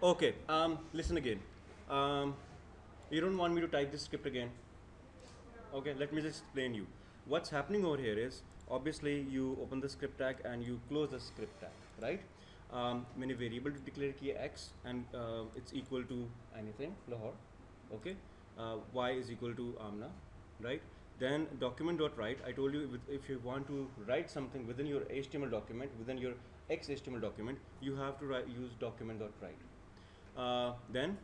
Okay, listen again. Um, you don't want me to type this script again? Okay, let me just explain you. What's happening over here is, obviously you open the script tag and you close the script tag, right? मैंने variable to declare किया x and it's equal to anything, Lahore, okay? Y is equal to Amna, right? Then document.write, I told you if you want to write something within your HTML document, within your XHTML document, you have to use document.write. Then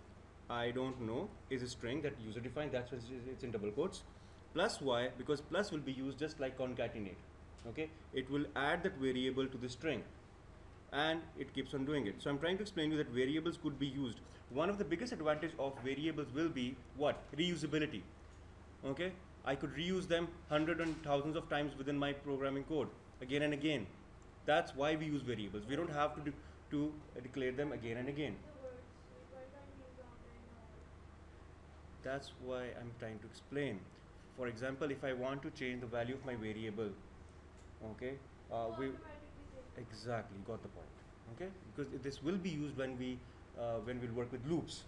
I don't know is a string that user defined, that's why it's in double quotes. Plus y, because plus will be used just like concatenate. Okay, it will add that variable to the string and it keeps on doing it. So I'm trying to explain to you that variables could be used. One of the biggest advantage of variables will be what? Reusability. Okay, I could reuse them hundreds and thousands of times within my programming code again and again. That's why we use variables. We don't have to declare them again and again. That's why I'm trying to explain. For example, if I want to change the value of my variable, okay, we exactly got the point. Okay, because this will be used when we'll work with loops.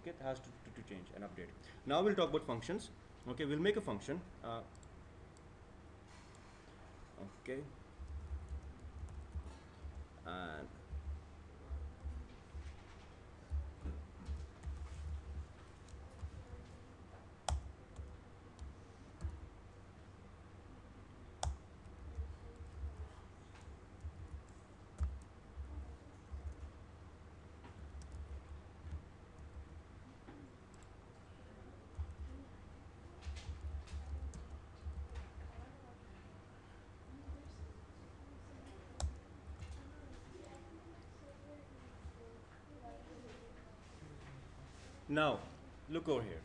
Okay, it has to change and update. Now we'll talk about functions. Okay, we'll make a function. Okay, and now look over here.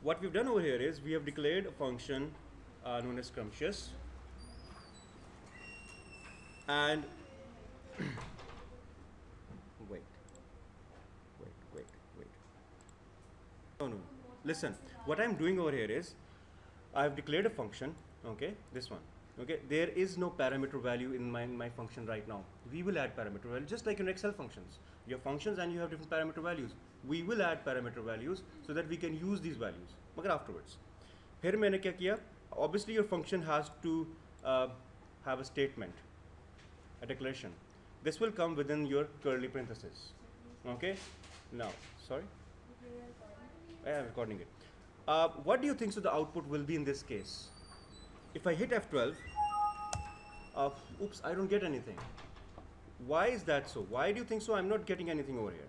What we've done over here is we have declared a function known as scrumptious, and wait, wait. No. Listen, what I'm doing over here is I've declared a function, okay, this one. Okay, there is no parameter value in my function right now. We will add parameter value just like in Excel functions. You have functions and you have different parameter values. We will add parameter values so that we can use these values. मगर afterwards. फिर मैंने क्या किया? Obviously your function has to have a statement, a declaration. This will come within your curly parentheses. Okay? Now, sorry? I am recording it. What do you think so the output will be in this case? If I hit F12, oops, I don't get anything. Why is that so? Why do you think so I'm not getting anything over here?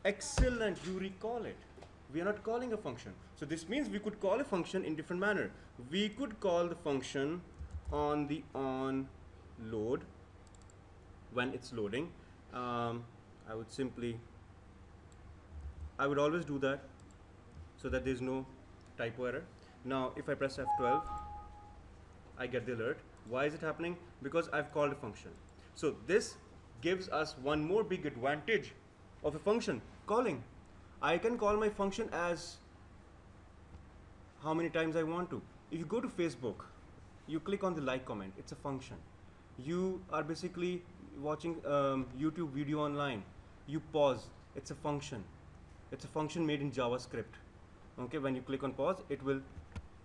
Excellent, you recall it. We are not calling a function. So this means we could call a function in different manner. We could call the function on the on load when it's loading. I would always do that so that there's no typo error. Now if I press F12, I get the alert. Why is it happening? Because I've called a function. So this gives us one more big advantage of a function, calling. I can call my function as how many times I want to. If you go to Facebook, you click on the like comment, it's a function. You are basically watching YouTube video online, you pause, it's a function. It's a function made in JavaScript. Okay, when you click on pause, it will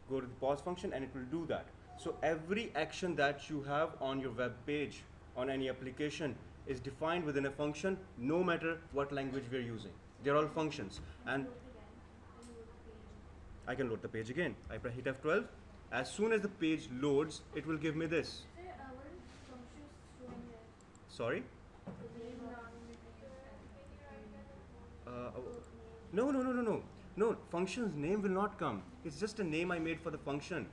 go to the pause function and it will do that. So every action that you have on your web page, on any application, is defined within a function, no matter what language we are using. They're all functions. And I can load the page again. I hit F12. As soon as the page loads, it will give me this. Sorry? No, function's name will not come. It's just a name I made for the function.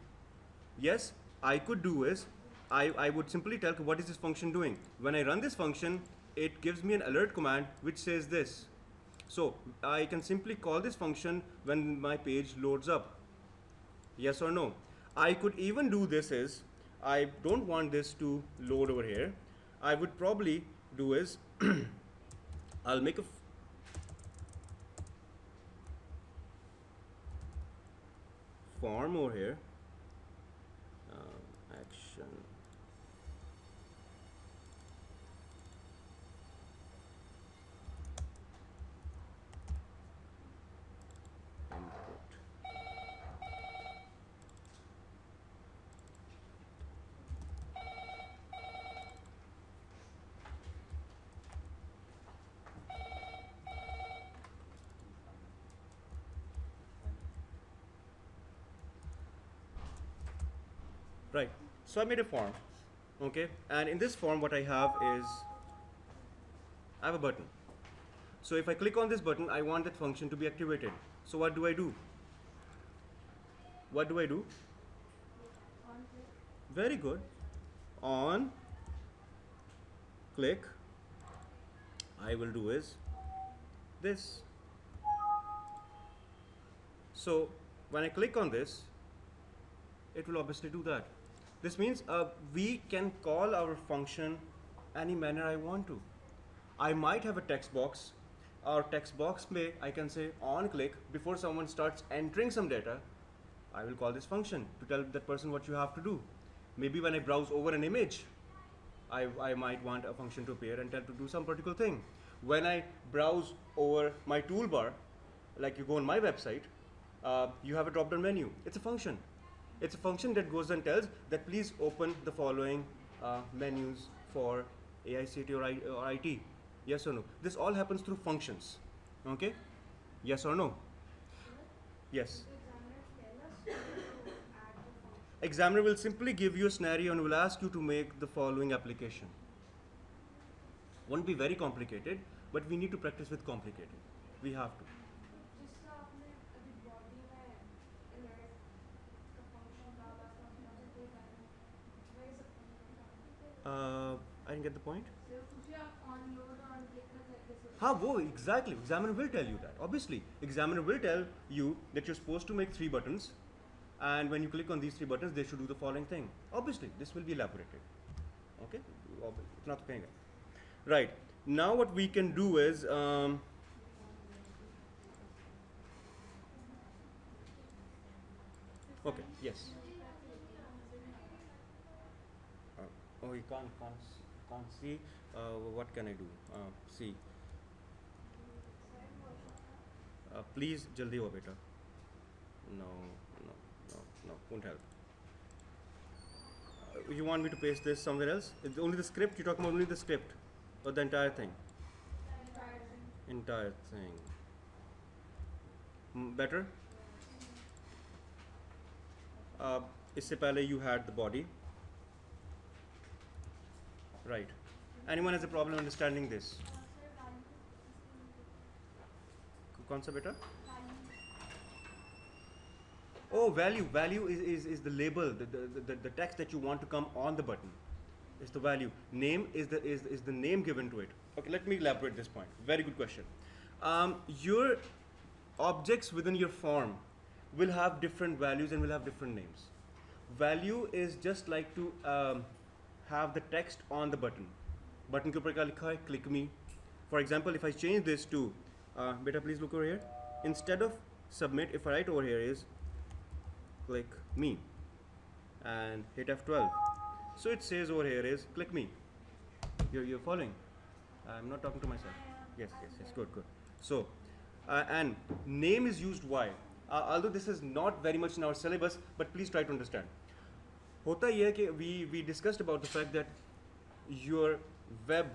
Yes, I could do is, I would simply tell what is this function doing. When I run this function, it gives me an alert command which says this. So I can simply call this function when my page loads up. Yes or no? I could even do this is, I don't want this to load over here. I would probably do is, I'll make a form over here, action, Right. So I made a form, okay, and in this form, what I have is I have a button. So if I click on this button, I want that function to be activated. So what do I do? What do I do? Very good. On click, I will do is this. So when I click on this, it will obviously do that. This means we can call our function any manner I want to. I might have a text box. Our text box may, I can say on click, before someone starts entering some data, I will call this function to tell that person what you have to do. Maybe when I browse over an image, I might want a function to appear and tell to do some particular thing. When I browse over my toolbar, like you go on my website, you have a drop-down menu. It's a function. It's a function that goes and tells that please open the following menus for AICT or IT. Yes or no? This all happens through functions. Okay? Yes or no? Yes. Examiner will simply give you a scenario and will ask you to make the following application. Won't be very complicated, but we need to practice with complicated. We have to. I didn't get the point. Exactly. Examiner will tell you that. Obviously, examiner will tell you that you're supposed to make 3 buttons, and when you click on these 3 buttons, they should do the following thing. Obviously, this will be elaborated. Okay? It's not okay. Right. Now what we can do is okay. Yes. Oh, you can't see. What can I do? See. Please, jaldi ho beta. No, won't help. You want me to paste this somewhere else? It's only the script? You're talking about only the script? Or the entire thing? Entire thing. Better? इससे पहले you had the body. Right. Anyone has a problem understanding this? कौन सा बेटा? Oh, value. Value is the label, the text that you want to come on the button. It's the value. Name is the name given to it. Okay, let me elaborate this point. Very good question. Your objects within your form will have different values and will have different names. Value is just like to have the text on the button. Button के ऊपर क्या लिखा है? Click me. For example, if I change this to, beta, please look over here. Instead of submit, if I write over here is click me and hit F12. So it says over here is click me. You're following? I'm not talking to myself. Yes. Good. So, and name is used why? Although this is not very much in our syllabus, but please try to understand. होता ये है कि we discussed about the fact that your web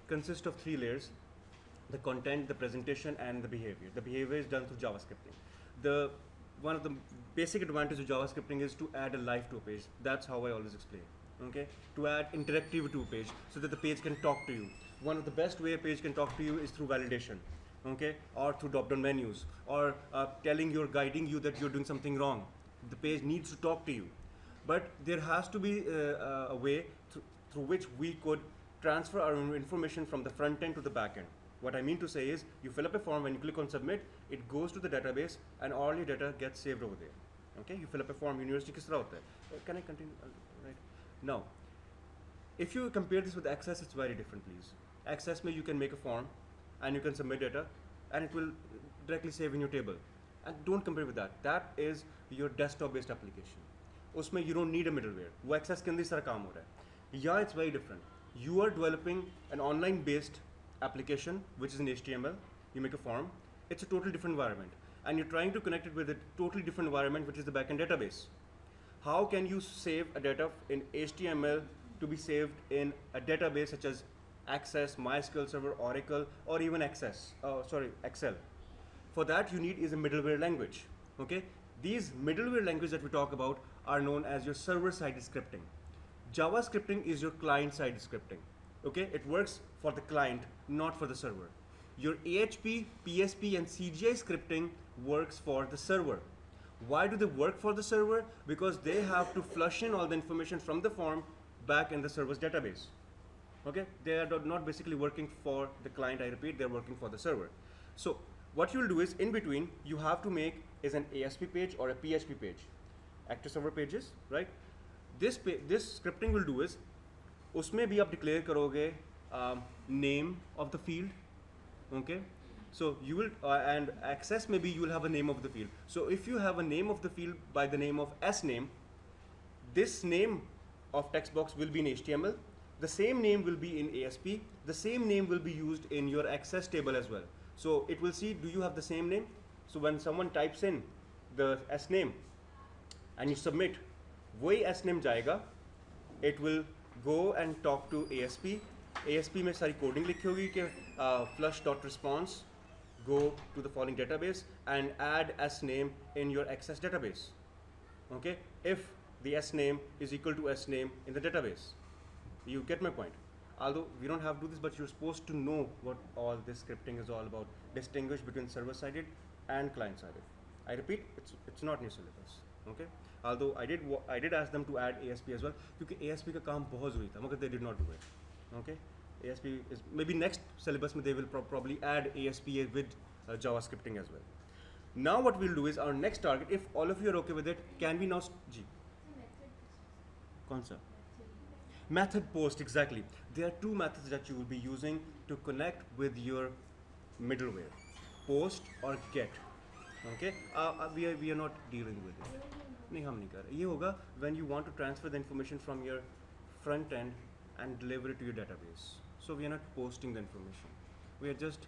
consists of 3 layers: the content, the presentation, and the behavior. The behavior is done through JavaScripting. One of the basic advantages of JavaScripting is to add a life to a page. That's how I always explain. Okay, to add interactivity to a page so that the page can talk to you. One of the best way a page can talk to you is through validation. Okay, or through drop-down menus, or guiding you that you're doing something wrong. The page needs to talk to you, but there has to be a way through which we could transfer our information from the front end to the back end. What I mean to say is, you fill up a form, when you click on submit, it goes to the database and all your data gets saved over there. Okay, you fill up a form, university किस तरह होता है? Can I continue? Right. Now, if you compare this with Access, it's very different, please. Access में you can make a form and you can submit data and it will directly save in your table. And don't compare with that. That is your desktop-based application. उसमें you don't need a middleware. वो Access के अंदर सारा काम हो रहा है. Yeah, it's very different. You are developing an online-based application which is in HTML. You make a form. It's a totally different environment, and you're trying to connect it with a totally different environment, which is the backend database. How can you save a data in HTML to be saved in a database such as Access, MySQL Server, Oracle, or even Excel? For that, you need is a middleware language. Okay, these middleware languages that we talk about are known as your server-side scripting. JavaScripting is your client-side scripting. Okay, it works for the client, not for the server. Your AHP, PSP, and CGI scripting works for the server. Why do they work for the server? Because they have to flush in all the information from the form back in the server's database. Okay, they are not basically working for the client, I repeat, they're working for the server. So what you'll do is, in between, you have to make is an ASP page or a PHP page. Active server pages, right? This scripting will do is, उसमें भी आप declare करोगे name of the field, okay? So you will, and access maybe you will have a name of the field. So if you have a name of the field by the name of sname, this name of text box will be in HTML, the same name will be in ASP, the same name will be used in your access table as well. So it will see, do you have the same name? So when someone types in the sname and you submit, वही sname जाएगा, it will go and talk to ASP. ASP में सारी coding लिखी होगी कि flush.response go to the following database and add sname in your access database. Okay, if the sname is equal to sname in the database. You get my point. Although we don't have to do this, but you're supposed to know what all this scripting is all about. Distinguish between server-sided and client-sided. I repeat, it's not new syllabus. Okay. Although I did ask them to add ASP as well, because ASP का काम बहुत ज़रूरी था, मगर they did not do it. Okay. ASP is maybe next syllabus they will probably add ASP with JavaScripting as well. Now what we'll do is our next target, if all of you are okay with it, can we now जी कौन सा method post? Exactly. There are two methods that you will be using to connect with your middleware, post or get. Okay, we are not dealing with it. नहीं हम नहीं कर रहे. ये होगा when you want to transfer the information from your front end and deliver it to your database. So we are not posting the information. We are just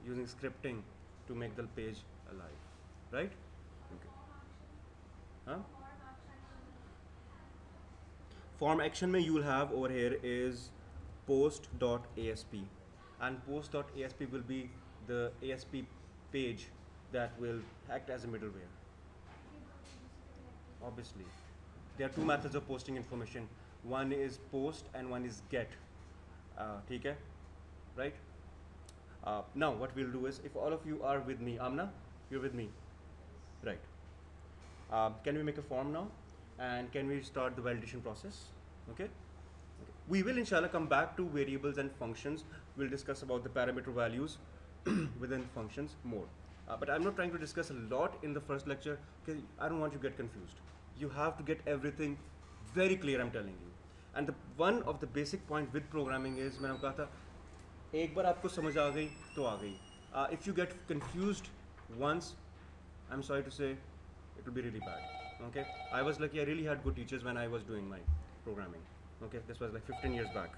using scripting to make the page alive, right? Okay. Huh? Form action mein you will have over here is post.asp, and post.asp will be the ASP page that will act as a middleware. Obviously, there are two methods of posting information. One is post and one is get. ठीक है, right? Now what we'll do is, if all of you are with me, Amna, you're with me, right? Can we make a form now? And can we start the validation process? Okay. We will inshallah come back to variables and functions. We'll discuss about the parameter values within functions more. But I'm not trying to discuss a lot in the first lecture because I don't want you to get confused. You have to get everything very clear, I'm telling you. And one of the basic point with programming is, मैंने कहा था, एक बार आपको समझ आ गई तो आ गई. If you get confused once, I'm sorry to say, it will be really bad. Okay, I was lucky. I really had good teachers when I was doing my programming. Okay, this was like 15 years back.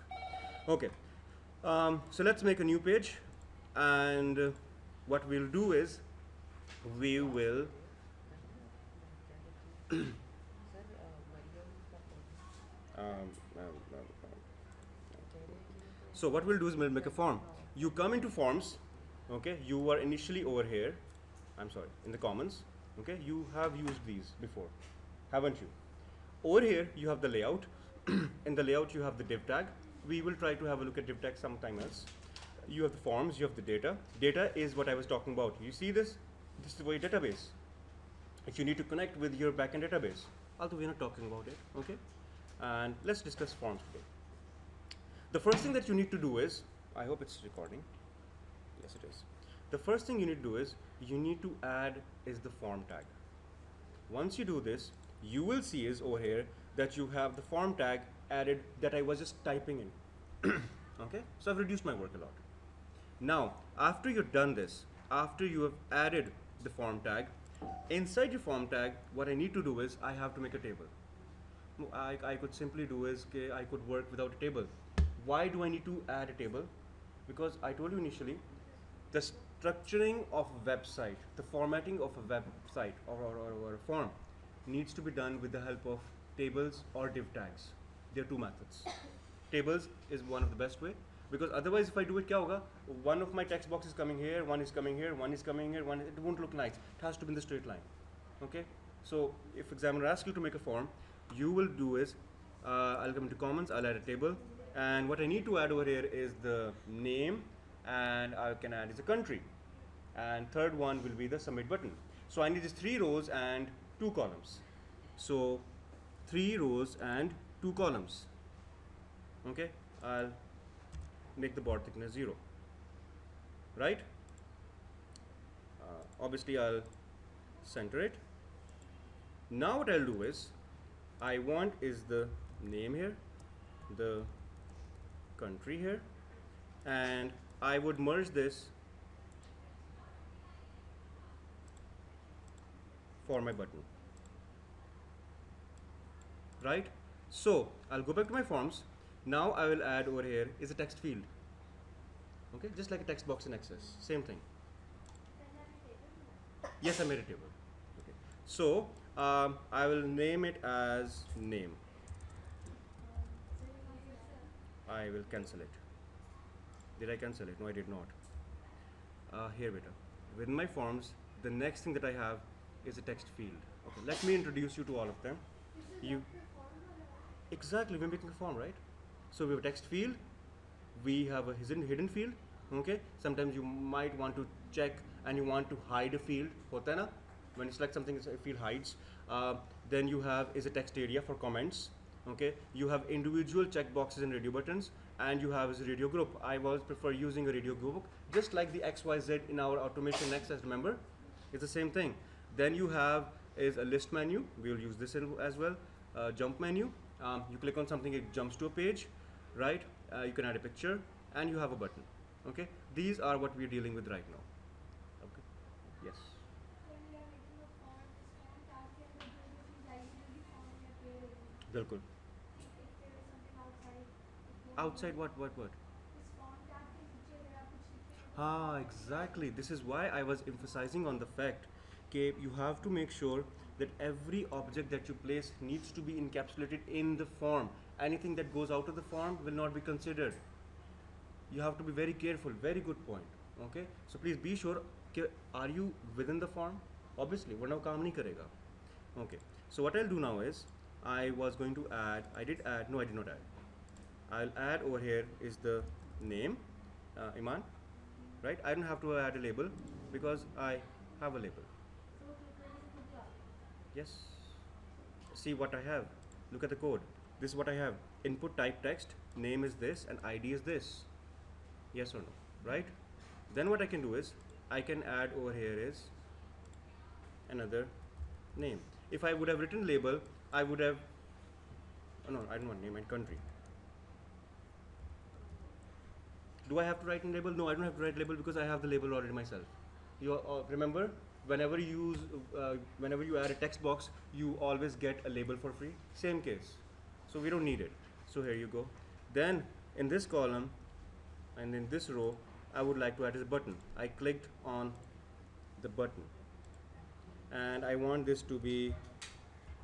Okay, so let's make a new page, and what we'll do is we will so what we'll do is we'll make a form. You come into forms. Okay, you were initially over here. I'm sorry, in the commons. Okay, you have used these before, haven't you? Over here you have the layout. In the layout you have the div tag. We will try to have a look at div tag sometime else. You have the forms, you have the data. Data is what I was talking about. You see this? This is your database. If you need to connect with your backend database, although we're not talking about it, okay? And let's discuss forms today. The first thing that you need to do is, I hope it's recording. Yes, it is. The first thing you need to do is, you need to add is the form tag. Once you do this, you will see is over here that you have the form tag added that I was just typing in. Okay, so I've reduced my work a lot. Now, after you've done this, after you have added the form tag, inside your form tag, what I need to do is I have to make a table. I could simply do is, okay, I could work without a table. Why do I need to add a table? Because I told you initially, the structuring of a website, the formatting of a website or a form needs to be done with the help of tables or div tags. There are two methods. Tables is one of the best way, because otherwise if I do it, kya hoga? One of my text boxes coming here, one is coming here, one is coming here, it won't look nice. It has to be in the straight line. Okay? So if examiner asks you to make a form, you will do is, I'll come into comments, I'll add a table, and what I need to add over here is the name, and I can add is a country, and third one will be the submit button. So I need these 3 rows and 2 columns. So 3 rows and 2 columns. Okay, I'll make the border thickness 0. Right? Obviously I'll center it. Now what I'll do is, I want is the name here, the country here, and I would merge this for my button. Right? So I'll go back to my forms. Now I will add over here is a text field. Okay, just like a text box in Access, same thing. Yes, I made a table. Okay. So I will name it as name. I will cancel it. Did I cancel it? No, I did not. Here, beta. Within my forms, the next thing that I have is a text field. Okay, let me introduce you to all of them. Exactly, we're making a form, right? So we have a text field, we have a hidden field. Okay, sometimes you might want to check and you want to hide a field. Hota hai na? When you select something, a field hides. Then you have is a text area for comments. Okay, you have individual checkboxes and radio buttons, and you have is a radio group. I always prefer using a radio group, just like the XYZ in our automation access. Remember, it's the same thing. Then you have is a list menu. We will use this as well. Jump menu. You click on something, it jumps to a page, right? You can add a picture, and you have a button. Okay, these are what we're dealing with right now. Okay, yes. Bilkul. Outside what? Exactly. This is why I was emphasizing on the fact that you have to make sure that every object that you place needs to be encapsulated in the form. Anything that goes out of the form will not be considered. You have to be very careful. Very good point. Okay. So please be sure. Are you within the form? Obviously, वरना वो काम नहीं करेगा. Okay. So what I'll do now is, I was going to add. I did add. No, I did not add. I'll add over here is the name, Iman. Right? I don't have to add a label because I have a label. Yes. See what I have. Look at the code. This is what I have. Input type text, name is this, and ID is this. Yes or no? Right? Then what I can do is, I can add over here is another name. If I would have written label, I would have, oh no, I don't want name and country. Do I have to write in label? No, I don't have to write label because I have the label already myself. You remember, whenever you add a text box, you always get a label for free. Same case. So we don't need it. So here you go. Then in this column and in this row, I would like to add a button. I clicked on the button, and I want this to be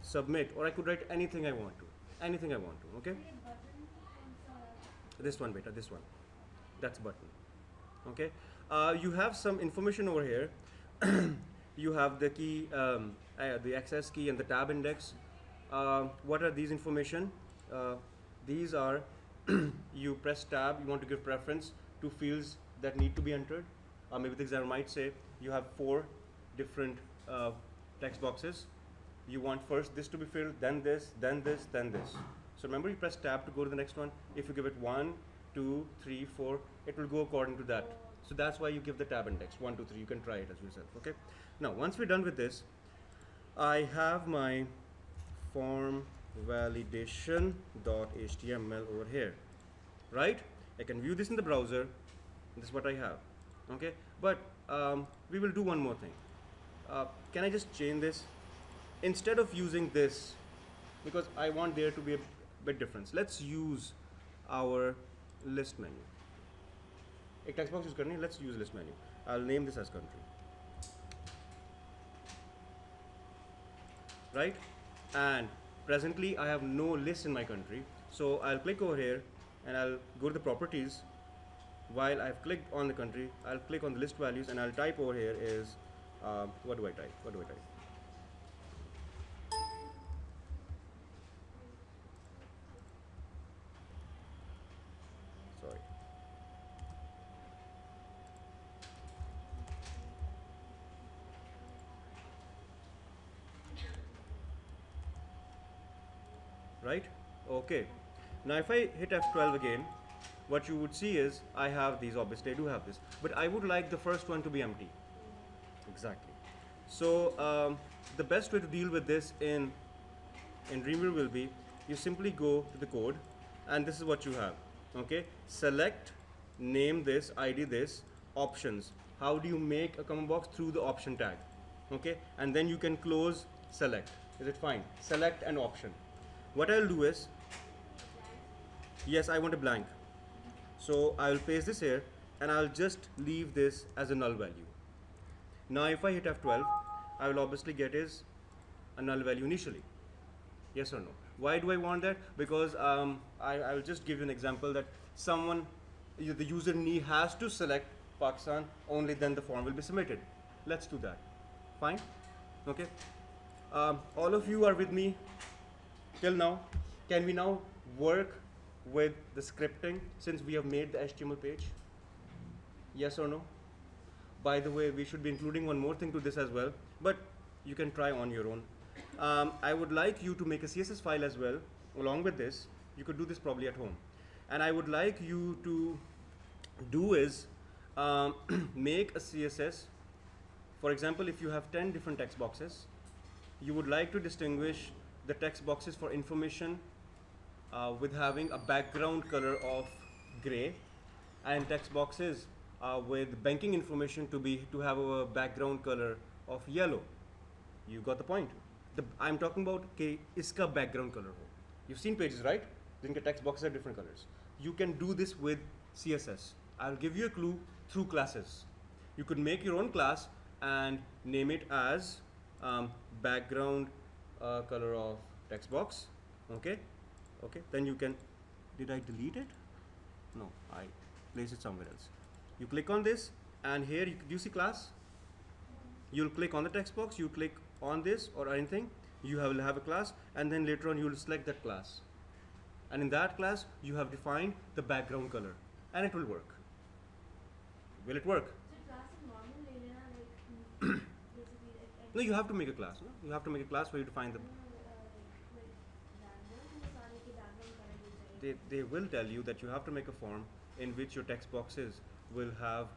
submit, or I could write anything I want to. Anything I want to. Okay. This one, beta. This one. That's button. Okay. You have some information over here. You have the key, the access key and the tab index. What are these information? These are you press tab, you want to give preference to fields that need to be entered. Maybe the examiner might say you have 4 different text boxes. You want first this to be filled, then this, then this, then this. So remember, you press tab to go to the next one. If you give it 1, 2, 3, 4, it will go according to that. So that's why you give the tab index 1, 2, 3. You can try it as yourself. Okay. Now once we're done with this, I have my form validation.html over here, right? I can view this in the browser. This is what I have. Okay. But we will do one more thing. Can I just change this instead of using this, because I want there to be a bit difference. Let's use our list menu. एक text box use करनी है, let's use list menu. I'll name this as country. Right? And presently I have no list in my country. So I'll click over here and I'll go to the properties. While I've clicked on the country, I'll click on the list values and I'll type over here is, what do I type? right? Okay. Now if I hit F12 again, what you would see is I have these, obviously I do have this, but I would like the first one to be empty. Exactly. So the best way to deal with this in Dreamweaver will be you simply go to the code and this is what you have. Okay, select, name this, ID this, options. How do you make a comma box? Through the option tag. Okay, and then you can close select. Is it fine? Select an option. What I'll do is, yes, I want a blank. So I'll paste this here and I'll just leave this as a null value. Now if I hit F12, I will obviously get is a null value initially. Yes or no? Why do I want that? Because I will just give you an example that someone, the user has to select Pakistan, only then the form will be submitted. Let's do that. Fine? Okay. All of you are with me till now. Can we now work with the scripting since we have made the HTML page? Yes or no? By the way, we should be including one more thing to this as well, but you can try on your own. I would like you to make a CSS file as well along with this. You could do this probably at home. And I would like you to do is make a CSS. For example, if you have 10 different text boxes, you would like to distinguish the text boxes for information with having a background color of gray, and text boxes with banking information to have a background color of yellow. You got the point? I'm talking about कि इसका background color हो. You've seen pages, right? जिनके text boxes are different colors. You can do this with CSS. I'll give you a clue through classes. You could make your own class and name it as background color of text box. Okay. Okay. Then you can. Did I delete it? No, I place it somewhere else. You click on this, and here do you see class? You'll click on the text box. You click on this or anything. You will have a class, and then later on you will select that class. And in that class, you have defined the background color, and it will work. Will it work? No, you have to make a class. No? You have to make a class where you define the. They will tell you that you have to make a form in which your text boxes will have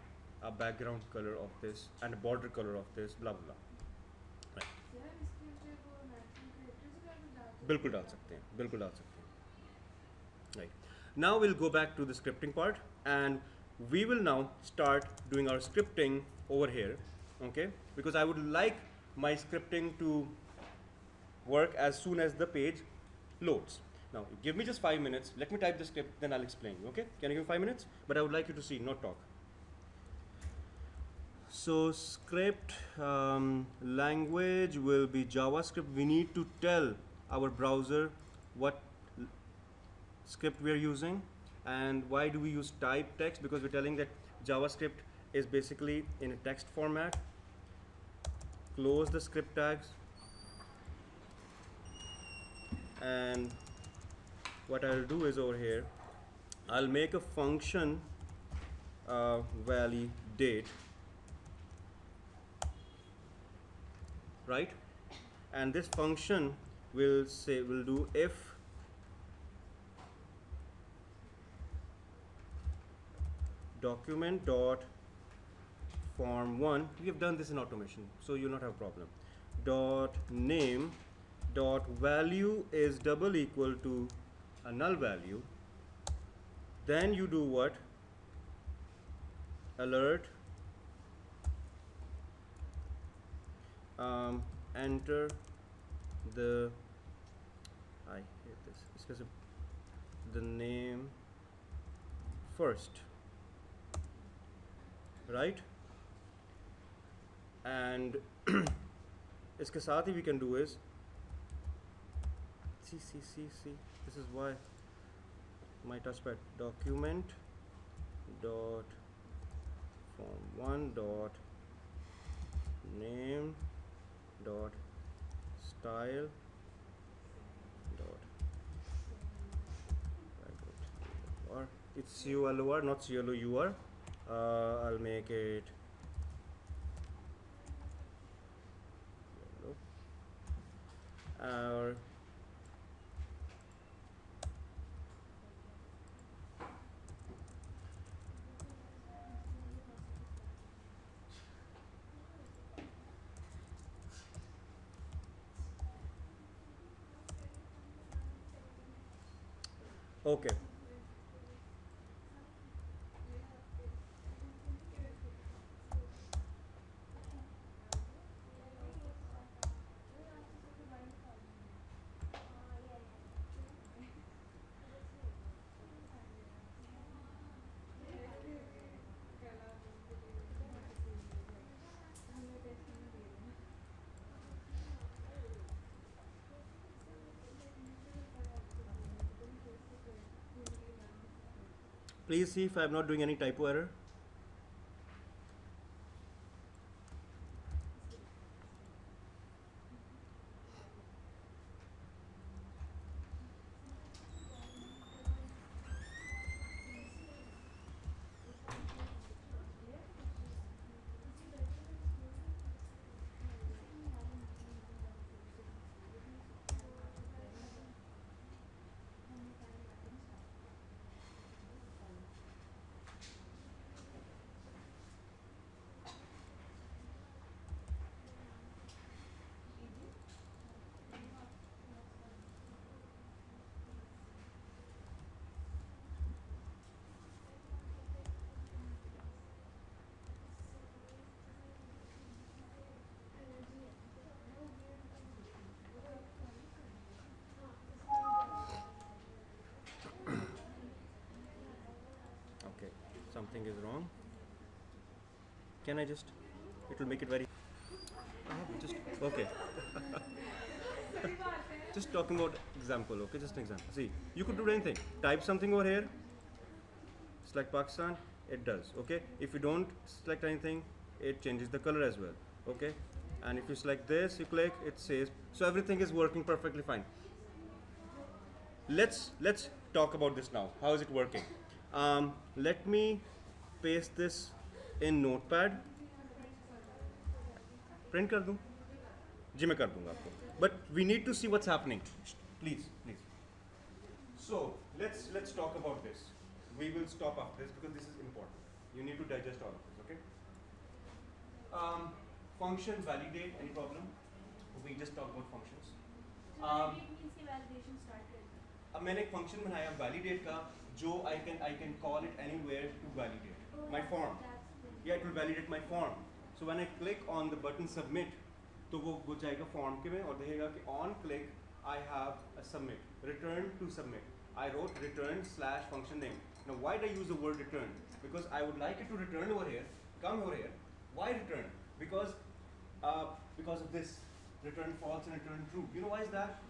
a background color of this and a border color of this, blah blah. Right. बिल्कुल डाल सकते हैं, बिल्कुल डाल सकते हैं. Right. Now we'll go back to the scripting part, and we will now start doing our scripting over here. Okay, because I would like my scripting to work as soon as the page loads. Now, give me just 5 minutes. Let me type the script, then I'll explain you. Okay? Can you give me 5 minutes? But I would like you to see, not talk. So, script language will be JavaScript. We need to tell our browser what script we are using, and why do we use type text? Because we're telling that JavaScript is basically in a text format. Close the script tags, and what I'll do is over here I'll make a function validate, right? And this function will do if document dot form1. We have done this in automation, so you'll not have a problem. Dot name dot value is double equal to a null value. Then you do what? Alert, enter the, I hate this, it's because of the name first, right? And इसके साथ ही we can do is see, this is why my touchpad. Document dot form1 dot name dot style dot, or it's COLOR, not CLOUR. I'll make it Okay. Please see if I'm not doing any typo error. Okay, something is wrong. Can I just, it will make it very, just, okay. Just talking about example, okay, just an example. See, you could do anything. Type something over here, select Pakistan, it does, okay. If you don't select anything, it changes the color as well, okay. And if you select this, you click, it says, so everything is working perfectly fine. Let's talk about this now. How is it working? Let me paste this in Notepad. Print कर दूँ? जी मैं कर दूँगा आपको. But we need to see what's happening. Please. So let's talk about this. We will stop after this because this is important. You need to digest all of this, okay? Function validate, any problem? We just talk about functions. Validate means कि validation start कर दें. अब मैंने एक function बनाया validate का जो I can call it anywhere to validate my form. Yeah, it will validate my form. So when I click on the button submit, तो वो जाएगा form के में और देखेगा कि on click I have a submit, return to submit. I wrote return / function name. Now why did I use the word return? Because I would like it to return over here, come over here. Why return? Because of this, return false and return true. You know why is that?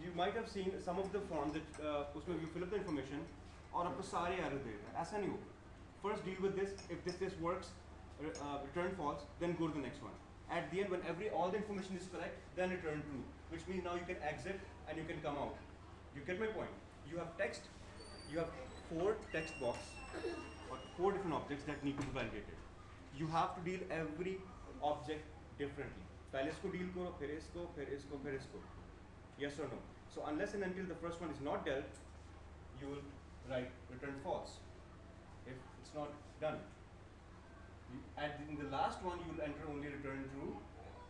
You might have seen some of the forms that उसमें you fill up the information और आपको सारे error दे देता है. ऐसा नहीं हो. First deal with this. If this works, return false, then go to the next one. At the end, when all the information is correct, then return true, which means now you can exit and you can come out. You get my point? You have text, you have 4 text box or 4 different objects that need to be validated. You have to deal every object differently. पहले इसको deal करो, फिर इसको, फिर इसको, फिर इसको. Yes or no? So unless and until the first one is not dealt, you will write return false. If it's not done. In the last one, you will enter only return true,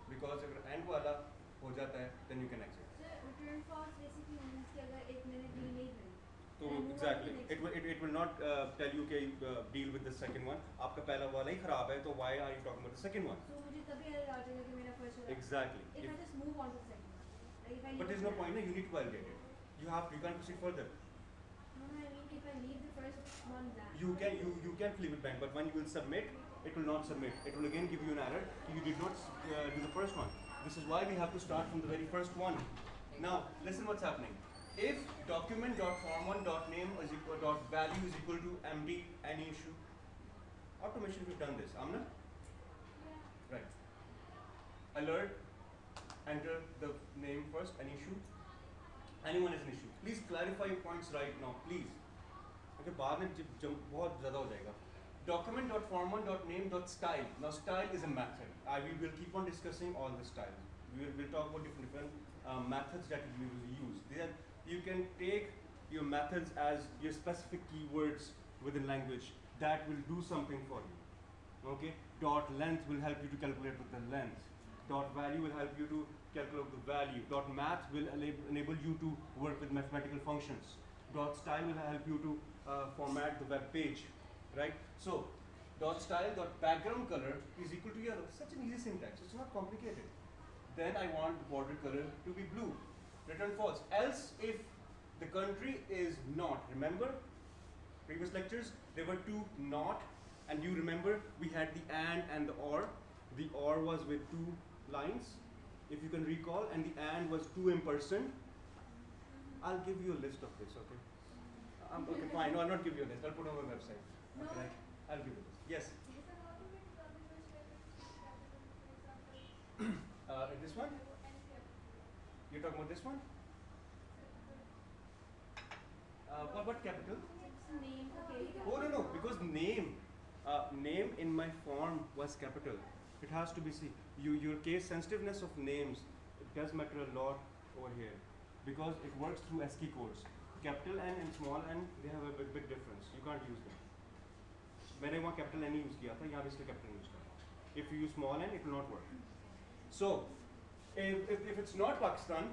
because if end वाला हो जाता है, then you can exit. So return false basically means कि अगर एक मैंने deal नहीं करी. So exactly, it will not tell you कि deal with the second one. आपका पहला वाला ही खराब है, तो why are you talking about the second one? So मुझे तभी error आ जाएगा कि मेरा first वाला. Exactly. If I just move on to the second one. Like if I But there's no point. You need to validate it. You can't proceed further. No, I mean if I leave the first one blank. You can leave it blank, but when you will submit, it will not submit. It will again give you an error. You did not do the first one. This is why we have to start from the very first one. Now, listen what's happening. If document.form1.name is equal .value is equal to empty, any issue? Automation we've done this. Amna? Right. Alert. Enter the name first. An issue. Anyone is an issue. Please clarify your points right now, please. Okay, बाद में बहुत ज़्यादा हो जाएगा. Document.form1.name.style. Now style is a method. We will keep on discussing all the styles. We'll talk about different methods that we will use. Then you can take your methods as your specific keywords within language that will do something for you. Okay. Dot length will help you to calculate with the length. Dot value will help you to calculate the value. Dot math will enable you to work with mathematical functions. Dot style will help you to format the web page, right? So dot style dot background color is equal to yellow. Such an easy syntax. It's not complicated. Then I want the border color to be blue. Return false. Else if the country is not, remember previous lectures there were two not, and you remember we had the and the or. The or was with two lines, if you can recall, and the and was two in person. I'll give you a list of this, okay? Okay, fine. No, I'll not give you a list. I'll put it on my website. No. Okay, I'll give you this. Yes. This one? You're talking about this one? What capital? Name, okay. Oh no, because name in my form was capital. It has to be C. Your case sensitiveness of names, it does matter a lot over here, because it works through ASCII codes. Capital N and small n, they have a big difference. You can't use them. मैंने वहाँ capital N use किया था, यहाँ भी इसलिए capital use करा. If you use small n, it will not work. So, if it's not Pakistan,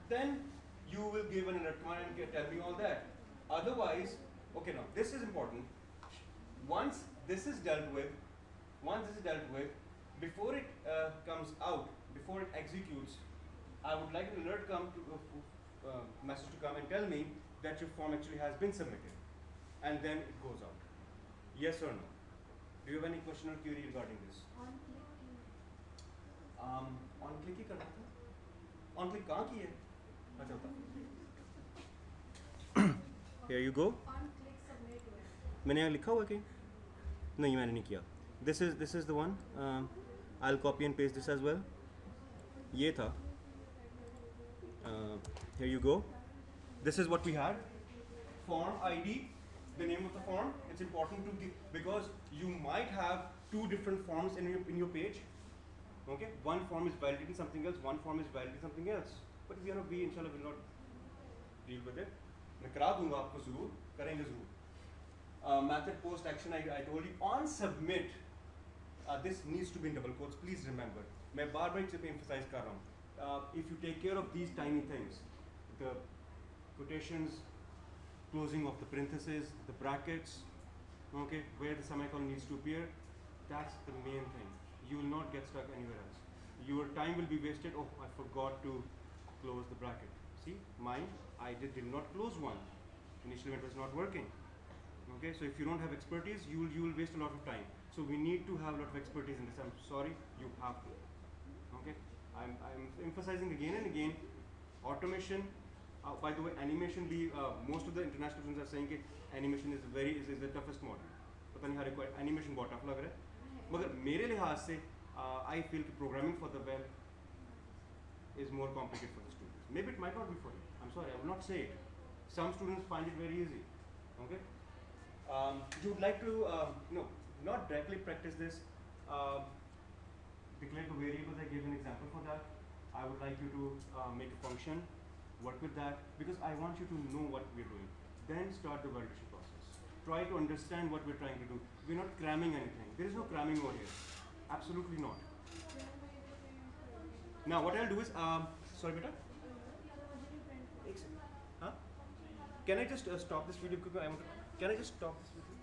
then you will give an alert command and tell me all that. Otherwise, okay, now this is important. Once this is dealt with, before it comes out, before it executes, I would like an alert message to come and tell me that your form actually has been submitted, and then it goes out. Yes or no? Do you have any question or query regarding this? On click ही करना था. On click कहाँ की है? अच्छा बता. Here you go. On click submit हुआ. मैंने यहाँ लिखा हुआ कि नहीं, मैंने नहीं किया. This is the one. I'll copy and paste this as well. ये था. Here you go. This is what we had. Form ID, the name of the form. It's important to give, because you might have two different forms in your page. Okay, one form is validating something else, one form is validating something else. But we inshallah will not deal with it. मैं करा दूँगा आपको ज़रूर, करेंगे ज़रूर. Method post action I told you on submit. This needs to be in double quotes. Please remember. मैं बार-बार इस पे emphasize कर रहा हूँ. If you take care of these tiny things, the quotations, closing of the parentheses, the brackets, okay, where the semicolon needs to appear, that's the main thing. You will not get stuck anywhere else. Your time will be wasted. Oh, I forgot to close the bracket. See, mine, I did not close one. Initially it was not working. Okay, so if you don't have expertise, you will waste a lot of time. So we need to have a lot of expertise in this. I'm sorry, you have to. Okay, I'm emphasizing again and again, automation. By the way, animation most of the international students are saying that animation is the toughest module. पता नहीं हर कोई animation बहुत tough लग रहा है. मगर मेरे लिहाज से I feel that programming for the web is more complicated for the students. Maybe it might not be for you. I'm sorry, I will not say it. Some students find it very easy. Okay. You would like to not directly practice this. Declare the variables. I gave an example for that. I would like you to make a function, work with that, because I want you to know what we're doing. Then start the validation process. Try to understand what we're trying to do. We're not cramming anything. There is no cramming over here. Absolutely not. Now what I'll do is, sorry beta? Huh? Can I just stop this video? Can I just stop this video?